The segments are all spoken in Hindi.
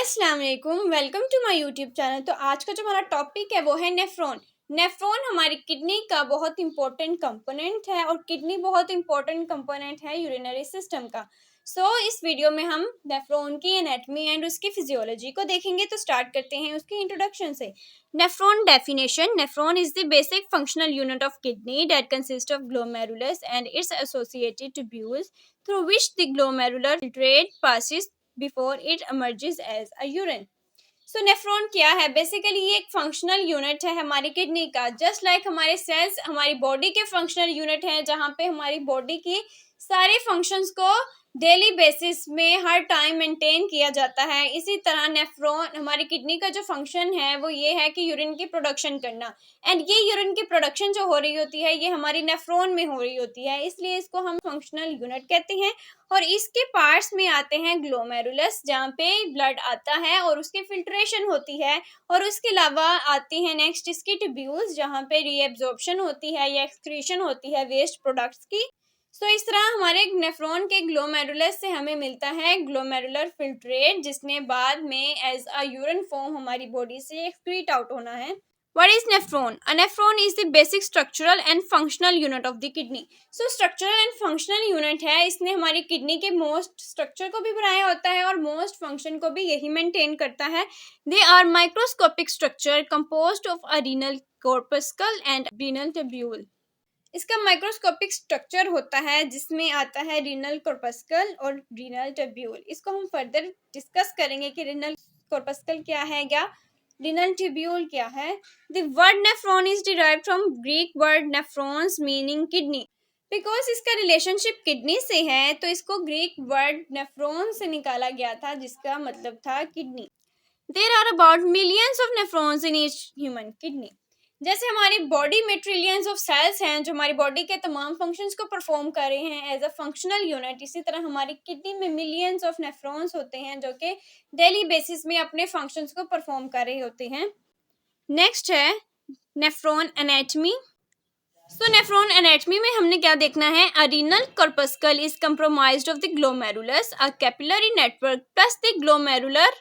अस्सलाम वालेकुम, welcome to my YouTube channel. तो आज का जो हमारा टॉपिक है वो है नेफ्रॉन। नेफ्रॉन हमारी किडनी का बहुत इंपॉर्टेंट कंपोनेंट है और किडनी बहुत इंपॉर्टेंट कंपोनेंट है यूरिनरी सिस्टम का। इस वीडियो में हम नेफ्रॉन की एनाटॉमी एंड उसकी फिजियोलॉजी को देखेंगे। तो स्टार्ट करते हैं उसकी इंट्रोडक्शन से। Nephron definition: nephron is the basic functional unit of kidney that consist of glomerulus and it's associated tubules through which the glomerular filtrate passes before it emerges as a urine. So nephron क्या है? बेसिकली ये एक फंक्शनल यूनिट है हमारी किडनी का। जस्ट लाइक हमारे सेल्स हमारी बॉडी के फंक्शनल यूनिट हैं, जहाँ पे हमारी बॉडी की सारे फंक्शंस को डेली बेसिस में हर टाइम मेंटेन किया जाता है। इसी तरह नेफ्रॉन हमारी किडनी का जो फंक्शन है वो ये है कि यूरिन की प्रोडक्शन करना। एंड ये यूरिन की प्रोडक्शन जो हो रही होती है ये हमारी नेफ्रॉन में हो रही होती है, इसलिए इसको हम फंक्शनल यूनिट कहते हैं। और इसके पार्ट्स में आते हैं ग्लोमेरुलस, जहाँ पे ब्लड आता है और उसकी फिल्ट्रेशन होती है। और उसके अलावा आती है नेक्स्ट इसकी ट्यूब्यूल्स, जहाँ पे रीएब्जॉर्प्शन होती है या एक्सक्रीशन होती है वेस्ट प्रोडक्ट्स की। इस तरह हमारे नेफ्रॉन के ग्लोमेरुलस से हमें मिलता है ग्लोमेरुलर फिल्ट्रेट, जिसने बाद में एज अ यूरिन फॉर्म हमारी बॉडी से एक्सक्रीट आउट होना है। What is nephron? A nephron is the basic structural and functional unit of the kidney. Structural and functional unit है, इसने हमारी किडनी के मोस्ट स्ट्रक्चर को भी बनाया होता है और मोस्ट फंक्शन को भी यही मेंटेन करता है। They are microscopic structure composed of a renal corpuscle and renal tubule. इसका माइक्रोस्कोपिक स्ट्रक्चर होता है जिसमें आता है रीनल कॉर्पस्कल और रीनल ट्यूब्यूल। इसको हम फर्दर डिस्कस करेंगे कि रीनल कॉर्पस्कल क्या है या रीनल ट्यूब्यूल क्या है। The word nephron is derived from Greek word nephrons meaning kidney. Because इसका रिलेशनशिप किडनी से है तो इसको ग्रीक वर्ड नेफ्रॉन से निकाला गया था, जिसका मतलब था kidney. There are about millions of nephrons in each human kidney. जैसे हमारी बॉडी में ट्रिलियंस ऑफ सेल्स हैं जो हमारी बॉडी के तमाम फंक्शंस को परफॉर्म कर रहे हैं एज अ फंक्शनल यूनिट, इसी तरह हमारी किडनी में मिलियंस ऑफ नेफ्रॉन्स होते हैं जो कि डेली बेसिस में अपने फंक्शंस को परफॉर्म कर रहे होते हैं। नेक्स्ट है नेफ्रॉन एनाटॉमी। नेफ्रॉन एनाटॉमी में हमने क्या देखना है? A renal corpuscle is compromised of the glomerulus, a capillary network plus the glomerular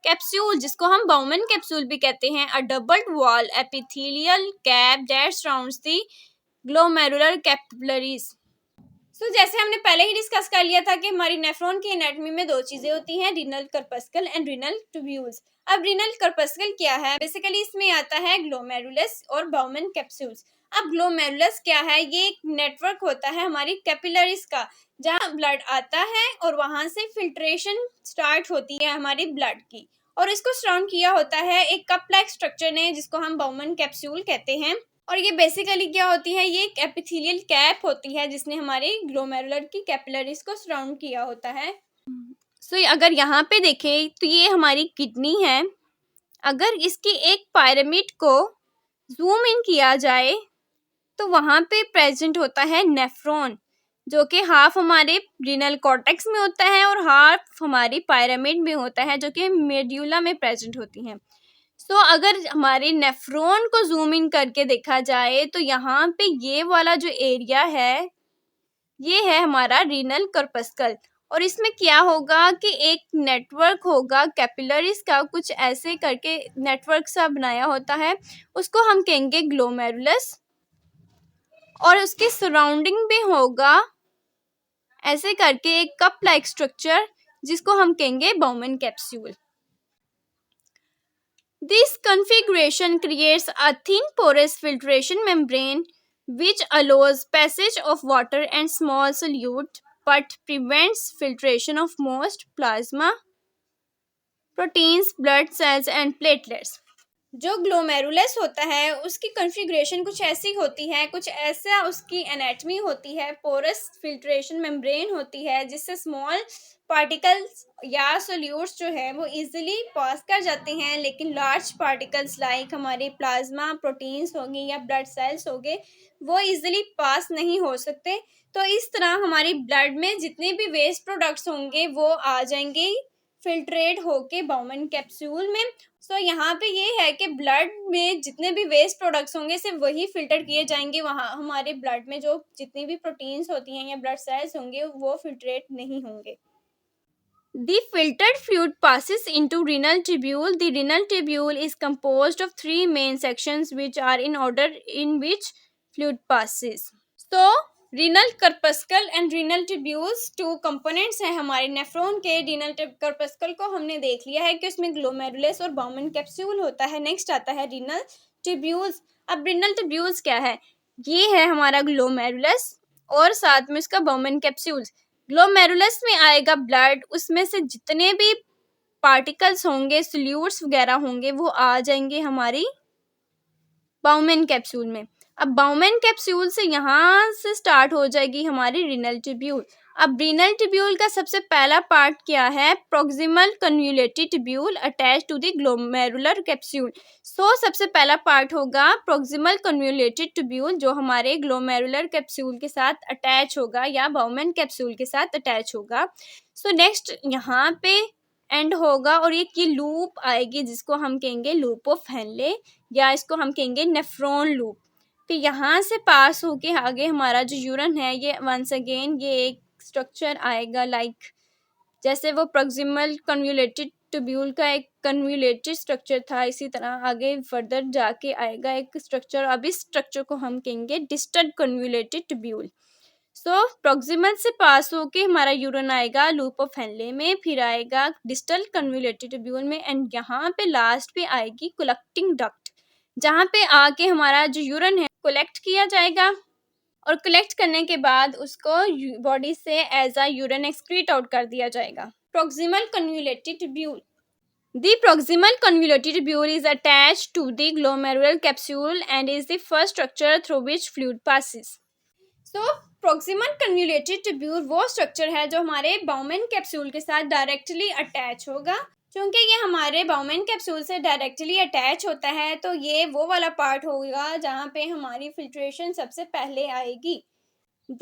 capsule, जिसको हम बाउमन कैप्सूल भी कहते हैं, a doubled wall epithelial cap that surrounds the glomerular capillaries. जैसे हमने पहले ही डिस्कस कर लिया था कि हमारी नेफ्रॉन की एनाटॉमी में दो चीजें होती हैं, renal corpuscle and renal tubules. अब रीनल कॉर्पस्कल क्या है? बेसिकली इसमें आता है ग्लोमेरुलस और बाउमन कैप्सूल्स। अब ग्लोमेरुलस क्या है? ये एक नेटवर्क होता है हमारी कैपिलरीज का, जहाँ ब्लड आता है और वहां से फिल्ट्रेशन स्टार्ट होती है हमारी ब्लड की, और इसको सराउंड किया होता है एक कप लाइक स्ट्रक्चर ने, जिसको हम बाउमन कैप्सूल कहते हैं। और ये बेसिकली क्या होती है? ये एक एपिथेलियल कैप होती है जिसने हमारे ग्लोमेरुलर की कैपिलरीज को सराउंड किया होता है। अगर यहाँ पे देखें तो ये हमारी किडनी है। अगर इसकी एक पिरामिड को जूम इन किया जाए तो वहाँ पे प्रेजेंट होता है नेफ्रॉन, जो कि हाफ हमारे रीनल कॉर्टेक्स में होता है और हाफ हमारी पिरामिड में होता है, जो कि मेड्यूला में प्रेजेंट होती है। अगर हमारे नेफ्रॉन को जूम इन करके देखा जाए तो यहाँ पे ये वाला जो एरिया है ये है हमारा रीनल कॉर्पस्कल, और इसमें क्या होगा कि एक नेटवर्क होगा कैपिलरीज का, कुछ ऐसे करके नेटवर्क सा बनाया होता है, उसको हम कहेंगे ग्लोमेरुलस। और उसके सराउंडिंग में होगा ऐसे करके एक कप लाइक स्ट्रक्चर, जिसको हम कहेंगे Bowman capsule. This configuration creates a thin porous filtration membrane which allows passage of water and small solute but prevents filtration of most plasma, proteins, blood cells and platelets. जो ग्लोमेरुलस होता है उसकी कॉन्फ़िगरेशन कुछ ऐसी होती है, कुछ ऐसा उसकी एनाटॉमी होती है, पोरस फिल्ट्रेशन मेम्ब्रेन होती है जिससे स्मॉल पार्टिकल्स या सोल्यूट्स जो है वो इजीली पास कर जाते हैं, लेकिन लार्ज पार्टिकल्स लाइक हमारे प्लाज्मा, प्रोटीन्स होंगे या ब्लड सेल्स होंगे वो इजीली पास नहीं हो सकते। तो इस तरह हमारी ब्लड में जितने भी वेस्ट प्रोडक्ट्स होंगे वो आ जाएंगे फिल्ट्रेट होके बाउमन कैप्सूल में। यहाँ पे ये है कि ब्लड में जितने भी वेस्ट प्रोडक्ट्स होंगे सिर्फ वही फिल्टर किए जाएंगे, वहाँ हमारे ब्लड में जो जितनी भी प्रोटीन्स होती हैं या ब्लड सेल्स होंगे वो फिल्ट्रेट नहीं होंगे। The filtered fluid passes into renal tubule. The renal tubule is composed of three main sections which are in order in which fluid passes. So renal corpuscle and renal tubules two components हैं हमारे नेफ्रॉन के. renal corpuscle को हमने देख लिया है कि उसमें ग्लोमेरुलस और बाउमेन कैप्सूल होता है. नेक्स्ट आता है renal tubules. अब renal tubules क्या है? ये है हमारा ग्लोमेरुलस और साथ में उसका बाउमेन कैप्सूल्स. ग्लोमेरुलस में आएगा ब्लड, उसमें से जितने भी पार्टिकल्स होंगे, सोल्यूट्स वगैरह होंगे, वो आ जाएंगे हमारी बाउमेन कैप्सूल में. अब बाउमेन कैप्सूल से यहाँ से स्टार्ट हो जाएगी हमारी रीनल ट्यूब्यूल. अब रीनल ट्यूब्यूल का सबसे पहला पार्ट क्या है? Proximal convoluted tubule attach to the glomerular capsule. So सबसे पहला पार्ट होगा प्रोक्सिमल कन्व्यूलेटेड ट्यूब्यूल जो हमारे ग्लोमेरुलर कैप्सूल के साथ अटैच होगा या बाउमेन कैप्सूल के साथ अटैच होगा. सो नेक्स्ट यहाँ पे एंड होगा और एक ये लूप आएगी जिसको हम कहेंगे लूप ऑफ हेनले या इसको हम कहेंगे नेफ्रॉन लूप. फिर यहाँ से पास होके आगे हमारा जो यूरन है ये वंस अगेन ये एक स्ट्रक्चर आएगा लाइक जैसे वो प्रोक्सिमल कन्व्यूलेटेड ट्यूब्यूल का एक कन्व्यूलेटेड स्ट्रक्चर था, इसी तरह आगे फर्दर जाके आएगा एक स्ट्रक्चर. अब इस स्ट्रक्चर को हम कहेंगे डिस्टल कन्व्यूलेटेड ट्यूब्यूल. सो प्रोक्सिमल से पास होके हमारा यूरन आएगा लूप ऑफ हेनले में, फिर आएगा डिस्टल कन्व्यूलेटेड ट्यूब्यूल में एंड यहाँ पे लास्ट पे आएगी कलेक्टिंग डक्ट जहाँ पे आके हमारा जो यूरन है कलेक्ट किया जाएगा और कलेक्ट करने के बाद उसको बॉडी से as a urine excrete out कर दिया जाएगा. Proximal convoluted tubule. The proximal convoluted tubule is attached to the glomerular capsule and is the first structure through which fluid passes. So proximal convoluted tubule वो स्ट्रक्चर है जो हमारे बाउमेन कैप्सूल के साथ डायरेक्टली अटैच होगा. क्योंकि ये हमारे बाउमेन कैप्सूल से डायरेक्टली अटैच होता है तो ये वो वाला पार्ट होगा जहाँ पे हमारी फिल्ट्रेशन सबसे पहले आएगी.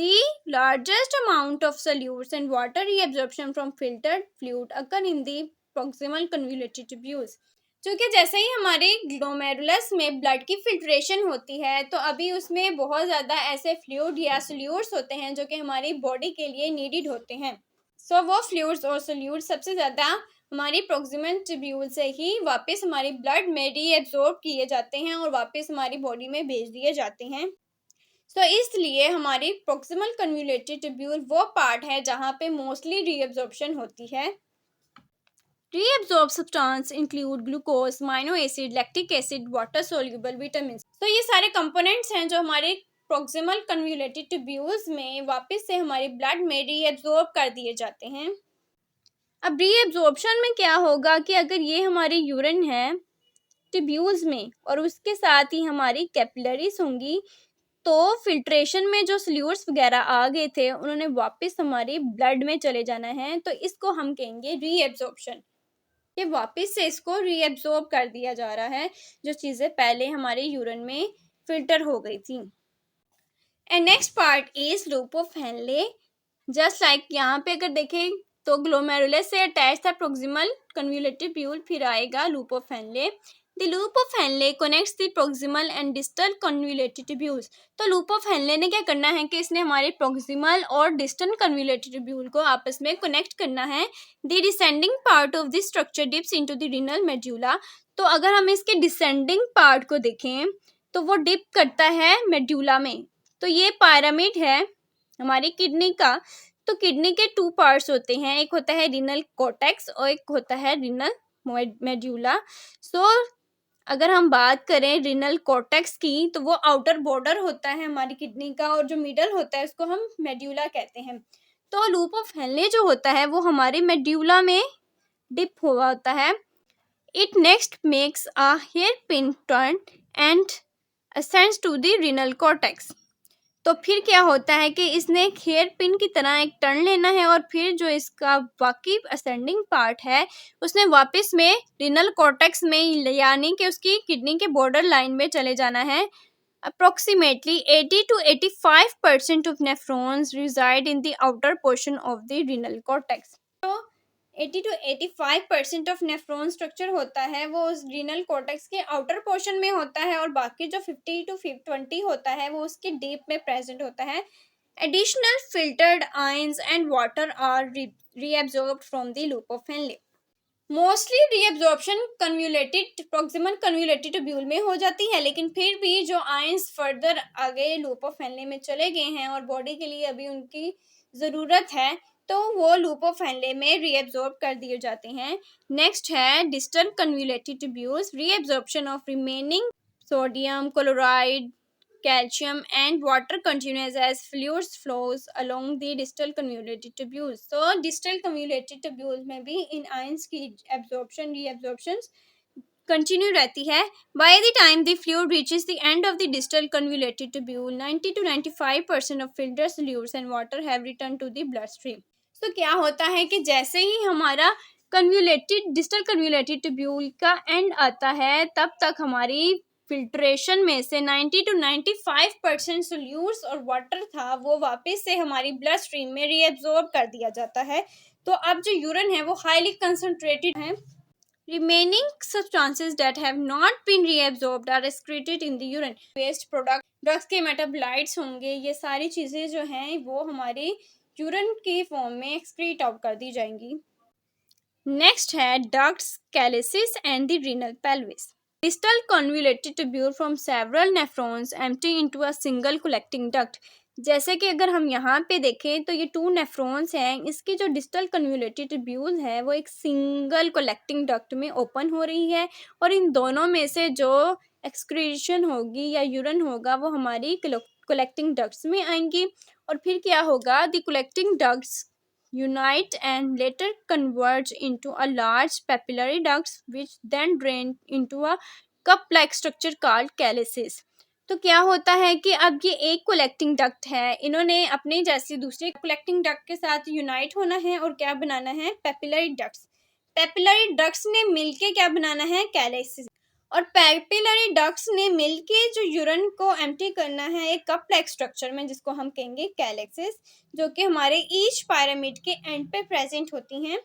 The largest amount of solutes and water reabsorption from filtered fluid occur in the proximal convoluted tubules. क्योंकि जैसे ही हमारे ग्लोमेरुलस में ब्लड की फिल्ट्रेशन होती है तो अभी उसमें बहुत ज़्यादा ऐसे फ्लूइड या सोल्यूट्स होते हैं जो कि हमारी बॉडी के लिए नीडेड होते हैं. सो वो फ्लूइड्स और सोल्यूट्स सबसे ज़्यादा हमारी प्रोक्सिमल ट्यूब्यूल से ही वापस हमारी ब्लड में रीएब्जॉर्ब किए जाते हैं और वापस हमारी बॉडी में भेज दिए जाते हैं. सो इसलिए हमारी प्रोक्सिमल कन्व्यूलेटेड ट्यूब्यूल वो पार्ट है जहाँ पे मोस्टली रीएब्जॉर्प्शन होती है. Reabsorb substance include glucose, amino acid, lactic acid, water soluble vitamin. तो ये सारे कंपोनेंट्स हैं जो हमारे प्रोक्सिमल कन्व्यूलेटेड ट्यूब्यूल्स में वापस से हमारी ब्लड में रीएब्जॉर्ब कर दिए जाते हैं. अब रीएब्जॉर्प्शन में क्या होगा कि अगर ये हमारी यूरिन है ट्यूब्यूल्स में और उसके साथ ही हमारी कैपिलरीज होंगी तो फिल्ट्रेशन में जो सोल्यूट्स वगैरह आ गए थे उन्होंने वापस हमारी ब्लड में चले जाना है तो इसको हम कहेंगे रीएब्जॉर्प्शन. ये वापस से इसको रीएब्जॉर्ब कर दिया जा रहा है जो चीज़ें पहले हमारे यूरिन में फिल्टर हो गई थी. And next part is loop of Henley. Just like यहाँ पे अगर देखें तो ग्लोमेरुलस से अटैच था प्रोक्सिमल कन्व्यूलेटेड ट्यूब्यूल, फिर आएगा loop of Henley. The loop of Henle connects the proximal and distal convoluted tubules. तो loop of Henle ने क्या करना है कि इसने हमारे proximal और distal convoluted tubule को आपस में connect करना है. The descending part of this structure dips into the renal medulla. तो अगर हम इसके descending part को देखें तो वो dip करता है medulla में. तो ये pyramid है हमारी किडनी का. तो किडनी के टू पार्ट्स होते हैं, एक होता है renal cortex और एक होता है renal medulla. So अगर हम बात करें रिनल कॉर्टेक्स की तो वो आउटर बॉर्डर होता है हमारी किडनी का और जो मिडल होता है उसको हम मेड्यूला कहते हैं. तो लूप ऑफ हेनले जो होता है वो हमारे मेड्यूला में डिप हुआ होता है. It next makes a hairpin turn and ascends to the renal cortex. तो फिर क्या होता है कि इसने एक हेयर पिन की तरह एक टर्न लेना है और फिर जो इसका बाकी असेंडिंग पार्ट है उसने वापस में रिनल कॉर्टेक्स में यानी कि उसकी किडनी के बॉर्डर लाइन में चले जाना है. Approximately 80 to 85% of nephrons reside in the outer portion of the renal cortex. तो 80 to 85% ऑफ नेफ्रॉन स्ट्रक्चर होता है वो उस रीनल कॉर्टेक्स के आउटर पोर्शन में होता है और बाकी जो 50 to 20 होता है वो उसके डीप में प्रेजेंट होता है. Additional filtered ions and water are reabsorbed from the loop of Henle. Mostly reabsorption convoluted proximal convoluted tubule में हो जाती है, लेकिन फिर भी जो आयंस फर्दर आगे लूप ऑफ हेनले में चले गए हैं और बॉडी के लिए अभी उनकी ज़रूरत है, तो वो लूप ऑफ हेनले में रीअब्जॉर्ब कर दिए जाते हैं. नेक्स्ट है distal convoluted tubules. Reabsorption of remaining sodium chloride, calcium and water continues as fluids flows along the distal convoluted tubules. So distal convoluted tubules में भी इन ions की absorption reabsorptions continue रहती है. By the time the fluid reaches the end of the distal convoluted tubule, 90 to 95% of filtered solutes and water have returned to the bloodstream. So क्या होता है कि जैसे ही हमारा convoluted distal convoluted tubule का end आता है, तब तक हमारी फिल्ट्रेशन में से 90 to 95% सोल्यूट्स और वाटर था वो वापस से हमारी ब्लड स्ट्रीम में रीएब्जॉर्ब कर दिया जाता है. तो अब जो यूरिन है वो हाईली कंसंट्रेटेड है. Remaining substances that have not been reabsorbed are excreted in the urine. Waste product, drugs के मेटाबोलाइट्स होंगे, ये सारी चीज़ें जो हैं वो हमारी यूरिन के फॉर्म में एक्सक्रीट आउट कर दी जाएंगी. नेक्स्ट है ducts, calyces and the renal pelvis. Distal convoluted tubule from several nephrons empty into a single collecting duct. जैसे कि अगर हम यहाँ पे देखें तो ये 2 नेफ्रॉन्स हैं. इसकी जो डिस्टल कन्व्यूलेटेड ट्यूब्यूल है वो एक सिंगल कलेक्टिंग डक्ट में ओपन हो रही है, और इन दोनों में से जो एक्सक्रीशन होगी या यूरिन होगा वो हमारी कलेक्टिंग डक्ट्स में आएंगी. और फिर क्या होगा, the collecting ducts unite and later converge into a large papillary ducts which then drain into a cup-like structure called calyces. तो क्या होता है कि अब ये एक कलेक्टिंग डक्ट है, इन्होंने अपने जैसे दूसरे कलेक्टिंग डक्ट के साथ यूनाइट होना है और क्या बनाना है, पेपिलरी डक्ट्स. पेपिलरी डक्ट्स ने मिलके क्या बनाना है, कैलिसेस. और पेपिलरी डक्ट्स ने मिलके जो यूरिन को एम्प्टी करना है एक कप लाइक स्ट्रक्चर में, जिसको हम कहेंगे कैलेक्सिस, जो कि हमारे ईच पिरामिड के एंड पे प्रेजेंट होती हैं.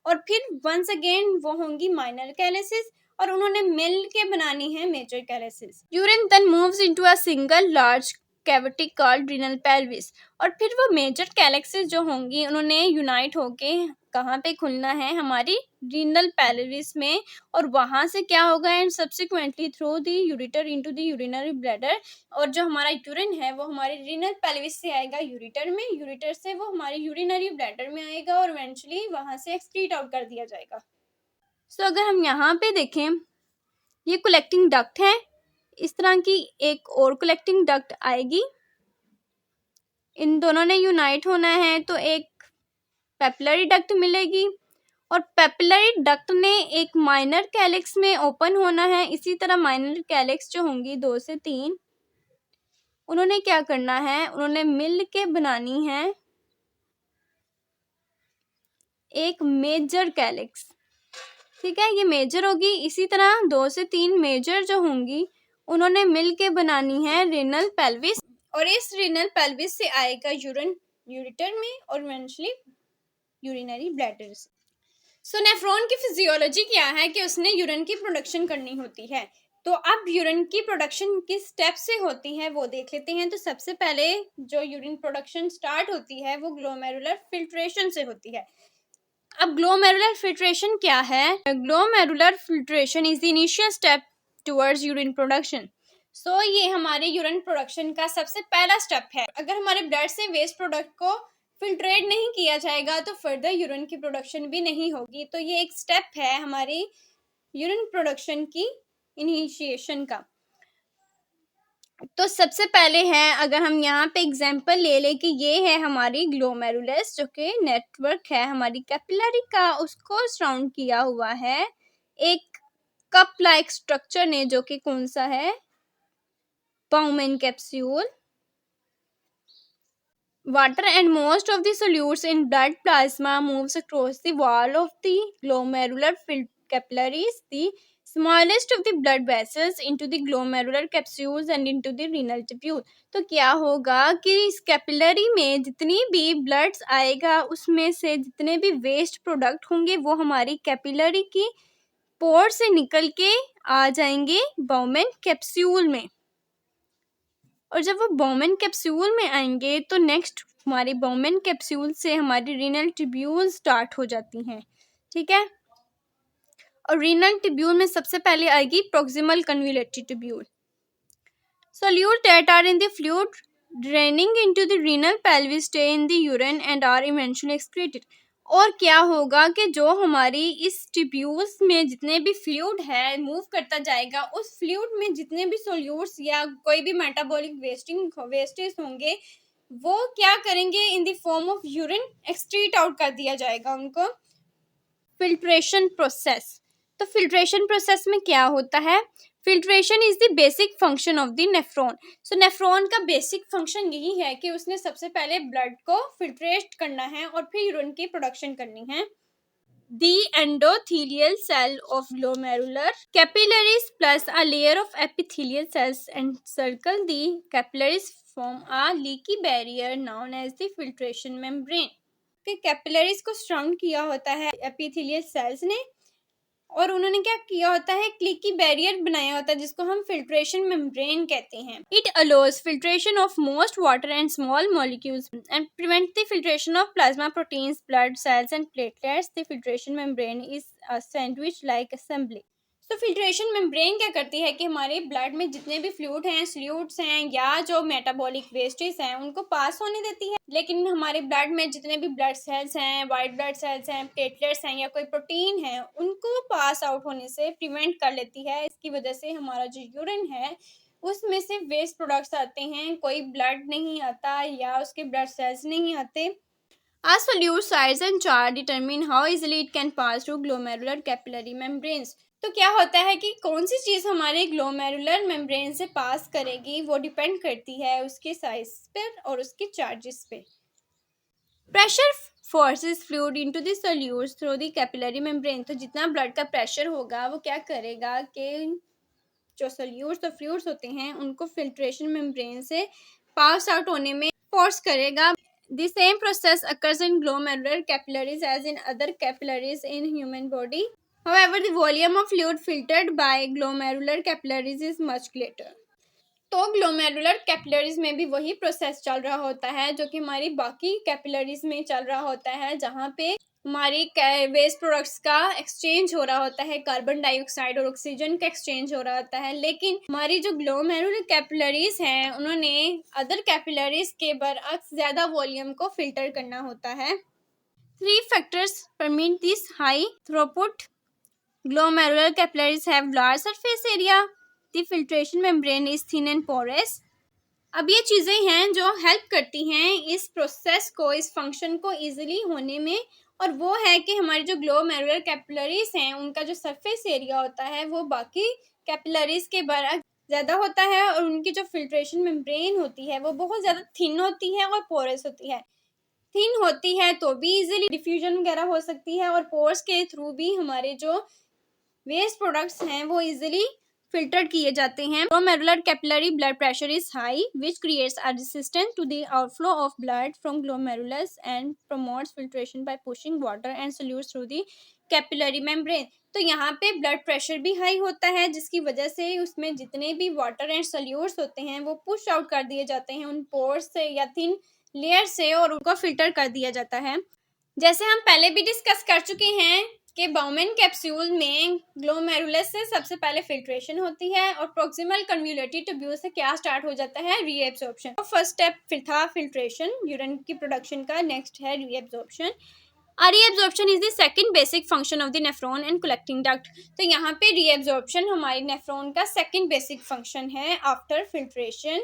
और फिर वंस अगेन वो होंगी माइनर कैलेसिस, और उन्होंने मिल के बनानी है major calyces. Urine then moves into a single large cavity called renal pelvis. और फिर वो मेजर कैलेक्सिस जो होंगी उन्होंने यूनाइट होके कहाँ पे खुलना है, हमारी रीनल पेल्विस में, और वहाँ से क्या होगा, and subsequently through the ureter into the urinary bladder. और जो हमारा यूरिन है वो हमारी रीनल पेल्विस से आएगा यूरिटर में, यूरिटर से वो हमारी यूरिनरी ब्लैडर में आएगा और इवेंचुअली वहाँ से एक्सक्रीट आउट कर दिया जाएगा. सो अगर हम यहाँ पे देखें, ये कलेक्टिंग डक्ट है, इस तरह की एक और कलेक्टिंग डक्ट आएगी, इन दोनों ने यूनाइट होना है तो एक पेपिलरी डक्ट मिलेगी, और पेपिलरी डक्ट ने एक माइनर कैलिक्स में ओपन होना है. इसी तरह माइनर कैलिक्स जो होंगी 2 से 3, उन्होंने क्या करना है, उन्होंने मिल के बनानी है एक मेजर कैलिक्स. ठीक है, ये मेजर होगी. इसी तरह 2 से 3 मेजर जो होंगी उन्होंने मिल के बनानी है रीनल पेल्विस, और इस रीनल पेल्विस से आएगा यूरिन यूरिटर में और इवेंचुअली यूरिनरी ब्लैडर से. सो नेफ्रॉन की फिजियोलॉजी क्या है कि उसने यूरिन की प्रोडक्शन करनी होती है. तो अब यूरिन की प्रोडक्शन किस स्टेप से होती है वो देख लेते हैं. तो सबसे पहले जो यूरिन प्रोडक्शन स्टार्ट होती है वो ग्लोमेरुलर फिल्ट्रेशन से होती है. अब ग्लोमेरुलर फिल्ट्रेशन क्या है, glomerular filtration is the initial step towards urine production. So ये हमारे यूरिन प्रोडक्शन का सबसे पहला स्टेप है. अगर हमारे ब्लड से वेस्ट प्रोडक्ट को फिल्ट्रेट नहीं किया जाएगा तो फर्दर यूरिन की प्रोडक्शन भी नहीं होगी. तो ये एक स्टेप है हमारी यूरिन प्रोडक्शन की इनिशिएशन का. तो सबसे पहले है, अगर हम यहाँ पे एग्जांपल ले लें कि ये है हमारी ग्लोमेरुलस, जो कि नेटवर्क है हमारी कैपिलरी का, उसको सराउंड किया हुआ है एक कप लाइक स्ट्रक्चर ने, जो कि कौन सा है, bowmen capsule. Water and most of the solutes in blood plasma moves across the wall of the glomerular capillaries, the smallest of the blood vessels, into the glomerular capsules and into the renal tubule. तो क्या होगा कि इस कैपिलरी में जितनी भी ब्लड्स आएगा उसमें से जितने भी वेस्ट प्रोडक्ट होंगे वो हमारी कैपिलरी की पोर से निकल के आ जाएंगे बाउमेन कैप्सूल में. और जब वो बाउमेन कैप्सूल में आएंगे तो नेक्स्ट हमारी बाउमेन कैप्सूल से हमारी रीनल ट्यूब्यूल स्टार्ट हो जाती हैं, ठीक है। और रीनल ट्यूब्यूल में सबसे पहले आएगी proximal convoluted tubule. Solutes that are in the fluid draining into the renal pelvis stay in the urine and are eventually excreted। और क्या होगा कि जो हमारी इस ट्यूब्यूल्स में जितने भी फ्लूइड है मूव करता जाएगा, उस फ्लूइड में जितने भी सोल्यूट्स या कोई भी मेटाबॉलिक वेस्टेज होंगे वो क्या करेंगे, in the form of urine excrete out कर दिया जाएगा उनको। फिल्ट्रेशन प्रोसेस, तो फिल्ट्रेशन प्रोसेस में क्या होता है, filtration is the basic function of the nephron. So nephron का बेसिक फंक्शन यही है कि उसने सबसे पहले ब्लड को फिल्ट्रेट करना है और फिर यूरिन की प्रोडक्शन करनी है। The endothelial cell of glomerular capillaries plus a layer of epithelial cells encircle the capillaries form a leaky barrier known as the filtration membrane। कि कैपिलरीज को सराउंड किया होता है एपिथेलियल सेल्स ने, और उन्होंने क्या किया होता है, क्लीकी बैरियर बनाया होता है जिसको हम फिल्ट्रेशन मेम्ब्रेन कहते हैं। It allows filtration of most water and small molecules and prevent the filtration of plasma proteins, blood cells and platelets. The filtration membrane is a sandwich like assembly. तो फिल्ट्रेशन मेम्ब्रेन क्या करती है कि हमारे ब्लड में जितने भी फ्लूइड हैं, सोल्यूट्स हैं या जो मेटाबॉलिक वेस्टेज हैं उनको पास होने देती है, लेकिन हमारे ब्लड में जितने भी ब्लड सेल्स हैं, वाइट ब्लड सेल्स हैं, प्लेटलेट्स हैं या कोई प्रोटीन है उनको पास आउट होने से प्रिवेंट कर लेती है। इसकी वजह से हमारा जो यूरिन है उसमें से वेस्ट प्रोडक्ट्स आते हैं, कोई ब्लड नहीं आता या उसके ब्लड सेल्स नहीं आते। A solute size and charge determine how easily it can pass through glomerular capillary membranes। तो क्या होता है कि कौन सी चीज़ हमारे ग्लोमेरुलर मेम्ब्रेन से पास करेगी वो डिपेंड करती है उसके साइज पर और उसके चार्जेस पे। Pressure forces fluid into the solutes through the capillary membrane. तो जितना ब्लड का प्रेशर होगा वो क्या करेगा कि जो सोल्यूट्स और फ्लूइड्स होते हैं उनको फिल्ट्रेशन मेम्ब्रेन से पास आउट होने में फोर्स करेगा। The same process occurs in glomerular capillaries as in other capillaries in human body. However, the volume of fluid filtered by glomerular capillaries is much greater। तो ग्लोमेरुलर कैपिलरीज में भी वही प्रोसेस चल रहा होता है जो कि हमारी बाकी कैपिलरीज में चल रहा होता है, जहाँ पे हमारी वेस्ट प्रोडक्ट्स का एक्सचेंज हो रहा होता है, कार्बन डाइऑक्साइड और ऑक्सीजन का एक्सचेंज हो रहा होता है। लेकिन हमारी जो ग्लोमेरुलर कैपिलरीज हैं उन्होंने अदर कैपिलरीज के बरअक्स ज़्यादा वॉल्यूम को फिल्टर करना होता है। 3 factors permit this high throughput। Glomerular capillaries have large surface area। The filtration membrane is thin and porous। अब ये चीज़ें हैं जो हेल्प करती हैं इस प्रोसेस को, इस फंक्शन को इजीली होने में, और वो है कि हमारी जो ग्लोमेरुलर कैपिलरीज हैं उनका जो सरफेस एरिया होता है वो बाकी कैपिलरीज के बरअक्स ज़्यादा होता है, और उनकी जो फिल्ट्रेशन मेम्ब्रेन होती है वो बहुत ज़्यादा थिन होती है और पोरस होती है। थिन होती है तो भी इजीली डिफ्यूजन वगैरह हो सकती है, और पोर्स के थ्रू भी हमारे जो वेस्ट प्रोडक्ट्स हैं वो इजीली filtered किए जाते हैं। Glomerular capillary blood pressure is high which creates a resistance to the outflow of blood from glomerulus and promotes filtration by pushing water and solutes through the capillary membrane। तो यहाँ पे ब्लड प्रेशर भी हाई होता है जिसकी वजह से उसमें जितने भी वाटर एंड सोल्यूट्स होते हैं वो पुश आउट कर दिए जाते हैं उन पोर्स से या थिन लेयर से, और उनको फिल्टर कर दिया जाता है। जैसे हम पहले भी डिस्कस कर चुके हैं कि बाउमेन कैप्सूल में ग्लोमेरुलस से सबसे पहले फिल्ट्रेशन होती है और प्रॉक्सिमल कन्वोल्यूटेड ट्यूब्यूल से क्या स्टार्ट हो जाता है, रीएब्जॉर्प्शन। फर्स्ट स्टेप था फिल्ट्रेशन यूरिन की प्रोडक्शन का, नेक्स्ट है reabsorption. Reabsorption is the second basic function of the nephron and collecting duct. तो यहाँ पे रीएब्जॉर्प्शन हमारी नेफ्रॉन का सेकंड बेसिक फंक्शन है after filtration.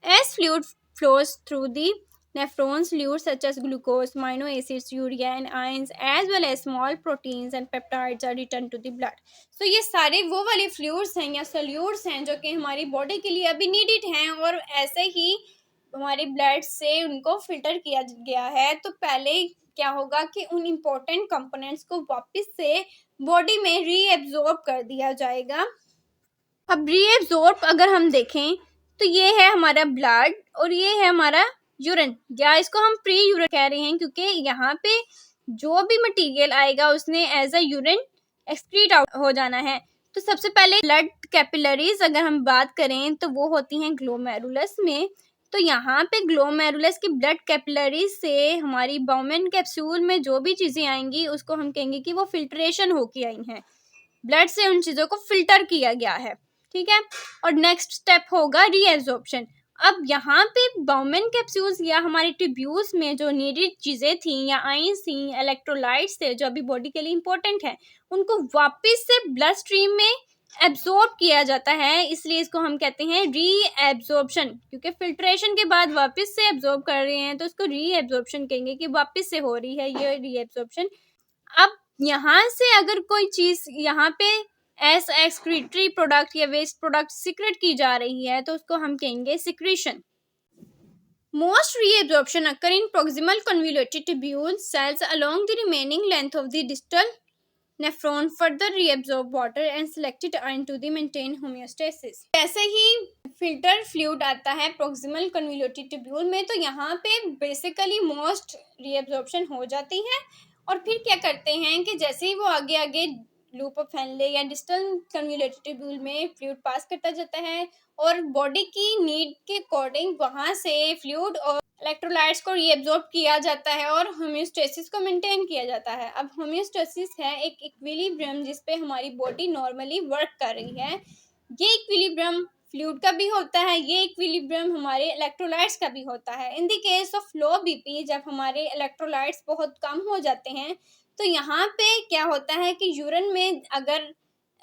As fluid flows through the nephrons, fluids such as glucose, amino acids, urea and ions as well as small proteins and peptides are returned to the blood। So ये सारे वो वाले फ्लूइड्स हैं या सोल्यूट्स हैं जो कि हमारी बॉडी के लिए अभी नीडेड हैं और ऐसे ही हमारे ब्लड से उनको फिल्टर किया गया है। तो पहले क्या होगा कि उन इम्पोर्टेंट कंपोनेंट्स को वापस से बॉडी में रीएब्जॉर्ब कर दिया जाएगा। अब रीएब्जॉर्ब अगर हम देखें तो ये है हमारा ब्लड और ये है हमारा यूरिन, या इसको हम प्री यूरिन कह रहे हैं क्योंकि यहाँ पे जो भी मटेरियल आएगा उसने as a urine excrete out हो जाना है। तो सबसे पहले ब्लड कैपिलरीज अगर हम बात करें तो वो होती हैं ग्लोमेरुलस में। तो यहाँ पे ग्लोमेरुलस की ब्लड कैपिलरी से हमारी बाउमेन कैप्सूल में जो भी चीज़ें आएंगी उसको हम कहेंगे कि वो फिल्ट्रेशन होके आई हैं, ब्लड से उन चीज़ों को फिल्टर किया गया है, ठीक है। और नेक्स्ट स्टेप होगा रीएब्जॉर्प्शन। अब यहाँ पे बाउमेन कैप्सूल्स या हमारे ट्यूब्यूल्स में जो नीडेड चीज़ें थी या आयंस थी, इलेक्ट्रोलाइट्स थे जो अभी बॉडी के लिए इंपॉर्टेंट है, उनको वापस से ब्लड स्ट्रीम में एब्जॉर्ब किया जाता है, इसलिए इसको हम कहते हैं रीएब्जॉर्प्शन, क्योंकि फिल्ट्रेशन के बाद वापस से एब्जॉर्ब कर रहे हैं तो इसको रीएब्जॉर्प्शन कहेंगे कि वापस से हो रही है ये रीएब्जॉर्प्शन। अब यहाँ से अगर कोई चीज़ यहाँ पे एस एक्सक्रीटरी प्रोडक्ट या वेस्ट प्रोडक्ट सीक्रेट की जा रही है तो उसको हम कहेंगे secretion. Most reabsorption occur in proximal convoluted tubule cells along the remaining length of the distal nephron further reabsorb water and select it into the maintain homeostasis। जैसे ही फिल्टर फ्लूइड आता है proximal convoluted tubule में तो यहाँ पे बेसिकली मोस्ट reabsorption हो जाती है और फिर क्या करते हैं कि जैसे ही वो आगे आगे लूप ऑफ हेनले या डिस्टल कन्वोल्यूटेड ट्यूब्यूल में फ्लूइड पास करता जाता है और बॉडी की नीड के अकॉर्डिंग वहाँ से फ्लूइड और इलेक्ट्रोलाइट्स को रीएब्जॉर्ब किया जाता है और होम्योस्टेसिस को मेंटेन किया जाता है। अब होम्योस्टेसिस है एक इक्विलिब्रियम जिस पे हमारी बॉडी नॉर्मली वर्क कर रही है। ये इक्विलिब्रियम फ्लूइड का भी होता है, ये इक्विलिब्रियम हमारे इलेक्ट्रोलाइट्स का भी होता है। In the case of low BP जब हमारे इलेक्ट्रोलाइट्स बहुत कम हो जाते हैं तो यहाँ पे क्या होता है कि यूरिन में अगर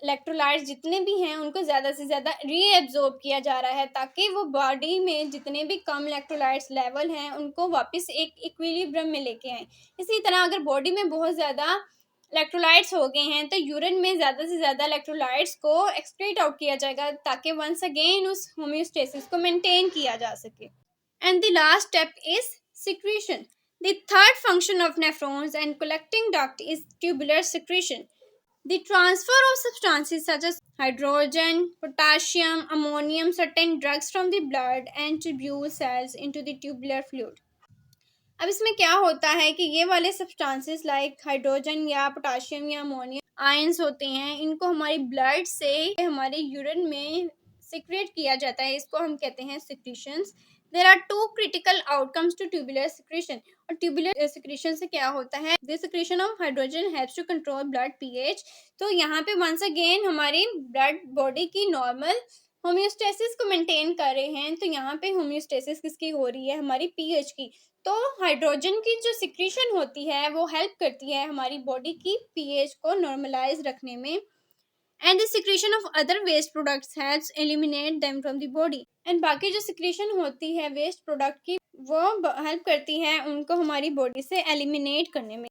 इलेक्ट्रोलाइट्स जितने भी हैं उनको ज़्यादा से ज़्यादा रीएब्जॉर्ब किया जा रहा है ताकि वो बॉडी में जितने भी कम इलेक्ट्रोलाइट्स लेवल हैं उनको वापस एक इक्विलिब्रियम में लेके आएँ। इसी तरह अगर बॉडी में बहुत ज़्यादा इलेक्ट्रोलाइट्स हो गए हैं तो यूरिन में ज़्यादा से ज़्यादा इलेक्ट्रोलाइट्स को एक्सक्रीट आउट किया जाएगा ताकि वंस अगेन उस होम्योस्टेसिस को मेंटेन किया जा सके। And the last step is secretion. The third function of nephrons and collecting duct is tubular secretion. The transfer of substances such as hydrogen, potassium, ammonium, certain drugs from the blood and tubule cells into the tubular fluid. अब इसमें क्या होता है कि ये वाले सब्सटेंसेस लाइक हाइड्रोजन या पोटाशियम या अमोनियम आयंस होते हैं, इनको हमारी ब्लड से हमारे यूरिन में सिक्रेट किया जाता है, इसको हम कहते हैं secretions. There are two critical outcomes to tubular secretion. और ट्यूबुलर सिक्रीशन से क्या होता है, the secretion of hydrogen helps to control blood pH. तो यहाँ पे वंस अगेन हमारी ब्लड बॉडी की नॉर्मल होम्योस्टेसिस को मेंटेन कर रहे हैं। तो यहाँ पे होम्योस्टेसिस किसकी हो रही है, हमारी पीएच की। तो हाइड्रोजन की जो सिक्रीशन होती है वो हेल्प करती है हमारी बॉडी की पीएच को नॉर्मलाइज रखने में। And the secretion of other waste products helps eliminate them from the body. And बाकी जो सिक्रीशन होती है वेस्ट प्रोडक्ट की वो हेल्प करती है उनको हमारी बॉडी से एलिमिनेट करने में।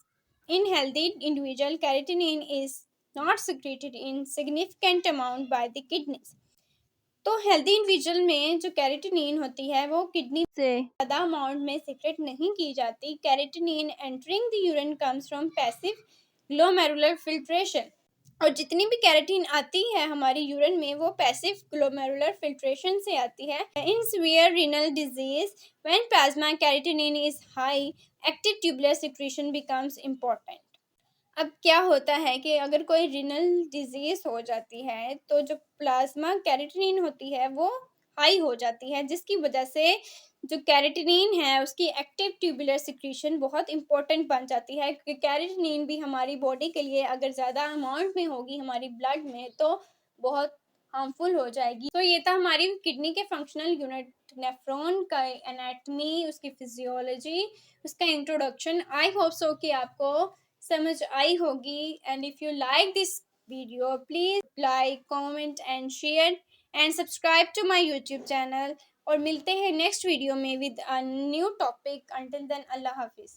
In healthy individual creatinine is not secreted in significant amount by the kidneys. तो हेल्दी इंडिविजुअल में जो कैरेटिनिन होती है वो किडनी से ज़्यादा अमाउंट में सिक्रेट नहीं की जाती। Creatinine entering the urine comes from passive glomerular filtration. और जितनी भी कैरेटिन आती है हमारी यूरिन में वो पैसिव ग्लोमेरुलर फिल्ट्रेशन से आती है। In severe renal disease when plasma creatinine is high active tubular secretion becomes important. अब क्या होता है कि अगर कोई रीनल डिजीज हो जाती है तो जो प्लाज्मा कैरेटिनिन होती है वो हाई हो जाती है, जिसकी वजह से जो कैरेटिनिन है उसकी एक्टिव ट्यूबुलर सिक्रीशन बहुत इंपॉर्टेंट बन जाती है, क्योंकि कैरेटिनिन भी हमारी बॉडी के लिए अगर ज़्यादा अमाउंट में होगी हमारी ब्लड में तो बहुत हार्मफुल हो जाएगी। तो ये था हमारी किडनी के फंक्शनल यूनिट नेफ्रॉन का एनाटमी, उसकी फिजियोलॉजी, उसका इंट्रोडक्शन। आई होप सो कि आपको समझ आई होगी। And if you like this video please like, comment and share and subscribe to my YouTube channel. और मिलते हैं नेक्स्ट वीडियो में with a new topic. Until then अल्लाह हाफिज़।